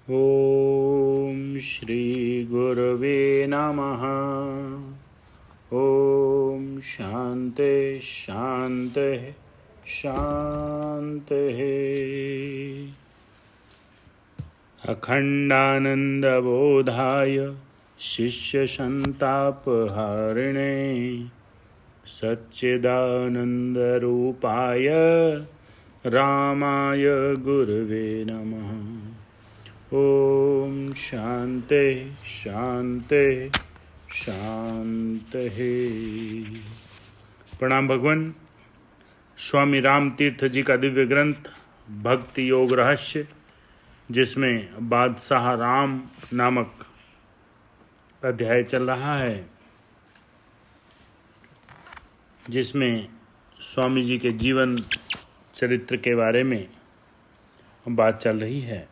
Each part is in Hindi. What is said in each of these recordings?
ओम श्री गुरवे नमः। ओम शांति शांति शांति। अखंडानंदबोधाय शिष्यसंतापहारिणे सच्चिदानंदरूपाय रामाय गुरवे नमः। ओम शांति शांति शांति। प्रणाम भगवान। स्वामी राम तीर्थ जी का दिव्य ग्रंथ भक्ति योग रहस्य, जिसमें बादशाह राम नामक अध्याय चल रहा है, जिसमें स्वामी जी के जीवन चरित्र के बारे में बात चल रही है।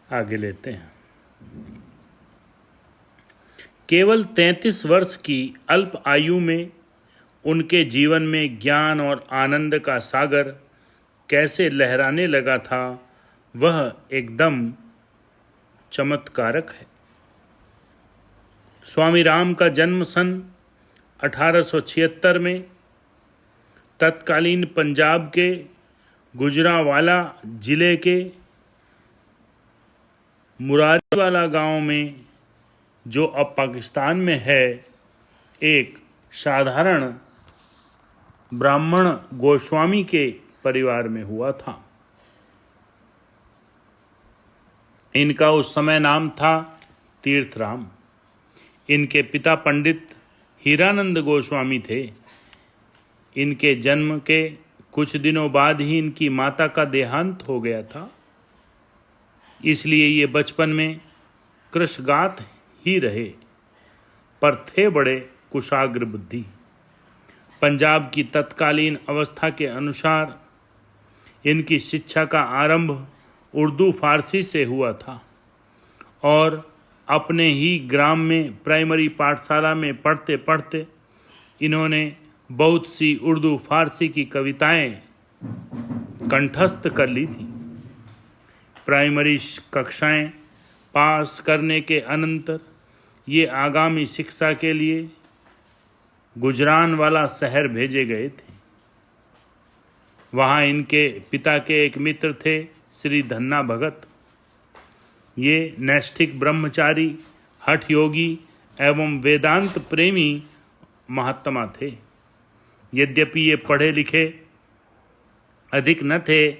आगे लेते हैं। केवल 33 वर्ष की अल्प आयु में उनके जीवन में ज्ञान और आनंद का सागर कैसे लहराने लगा था, वह एकदम चमत्कारक है। स्वामी राम का जन्म सन 1876 में तत्कालीन पंजाब के गुजरांवाला जिले के मुरारीवाला गांव में, जो अब पाकिस्तान में है, एक साधारण ब्राह्मण गोस्वामी के परिवार में हुआ था। इनका उस समय नाम था तीर्थराम। इनके पिता पंडित हीरानंद गोस्वामी थे। इनके जन्म के कुछ दिनों बाद ही इनकी माता का देहांत हो गया था, इसलिए ये बचपन में कृशगात ही रहे, पर थे बड़े कुशाग्र बुद्धि। पंजाब की तत्कालीन अवस्था के अनुसार इनकी शिक्षा का आरंभ उर्दू फारसी से हुआ था और अपने ही ग्राम में प्राइमरी पाठशाला में पढ़ते पढ़ते इन्होंने बहुत सी उर्दू फारसी की कविताएं कंठस्थ कर ली थी। प्राइमरी कक्षाएं पास करने के अनंतर ये आगामी शिक्षा के लिए गुजरांवाला शहर भेजे गए थे। वहाँ इनके पिता के एक मित्र थे, श्री धन्ना भगत। ये नैष्ठिक ब्रह्मचारी, हठ योगी एवं वेदांत प्रेमी महात्मा थे। यद्यपि ये पढ़े लिखे अधिक न थे,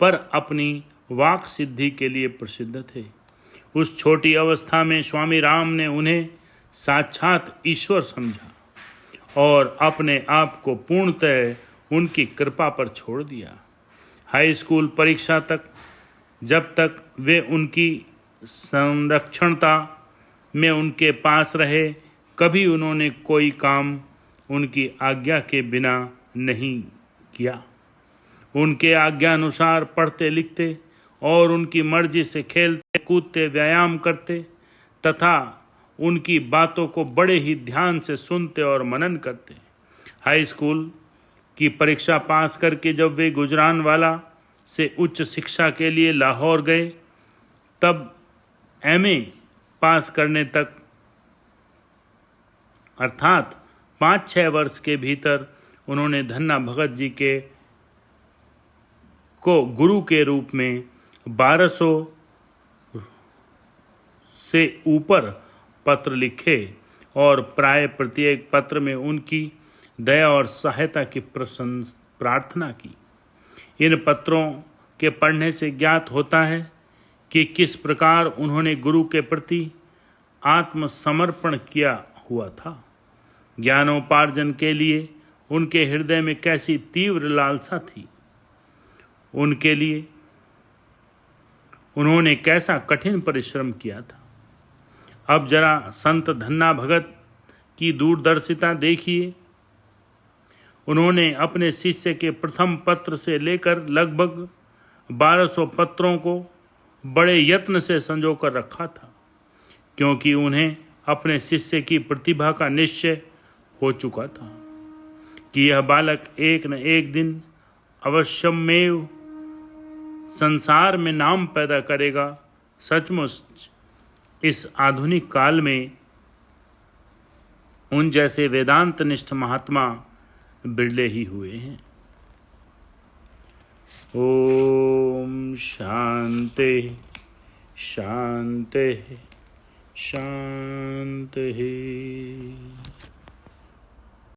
पर अपनी वाक सिद्धि के लिए प्रसिद्ध थे। उस छोटी अवस्था में स्वामी राम ने उन्हें साक्षात ईश्वर समझा और अपने आप को पूर्णतः उनकी कृपा पर छोड़ दिया। हाई स्कूल परीक्षा तक, जब तक वे उनकी संरक्षणता में उनके पास रहे, कभी उन्होंने कोई काम उनकी आज्ञा के बिना नहीं किया। उनके आज्ञा अनुसार पढ़ते लिखते और उनकी मर्जी से खेलते कूदते व्यायाम करते तथा उनकी बातों को बड़े ही ध्यान से सुनते और मनन करते। हाई स्कूल की परीक्षा पास करके जब वे गुजरांवाला से उच्च शिक्षा के लिए लाहौर गए, तब एमए पास करने तक अर्थात 5-6 वर्ष के भीतर उन्होंने धन्ना भगत जी को गुरु के रूप में 1200 से ऊपर पत्र लिखे और प्राय प्रत्येक पत्र में उनकी दया और सहायता की प्रार्थना की। इन पत्रों के पढ़ने से ज्ञात होता है कि किस प्रकार उन्होंने गुरु के प्रति आत्मसमर्पण किया हुआ था। ज्ञानोपार्जन के लिए उनके हृदय में कैसी तीव्र लालसा थी। उनके लिए उन्होंने कैसा कठिन परिश्रम किया था। अब जरा संत धन्ना भगत की दूरदर्शिता देखिए। उन्होंने अपने शिष्य के प्रथम पत्र से लेकर लगभग 1200 पत्रों को बड़े यत्न से संजो कर रखा था, क्योंकि उन्हें अपने शिष्य की प्रतिभा का निश्चय हो चुका था कि यह बालक एक न एक दिन अवश्यमेव संसार में नाम पैदा करेगा। सचमुच इस आधुनिक काल में उन जैसे वेदांत निष्ठ महात्मा बिरले ही हुए हैं। ओम शांति शांति शांति।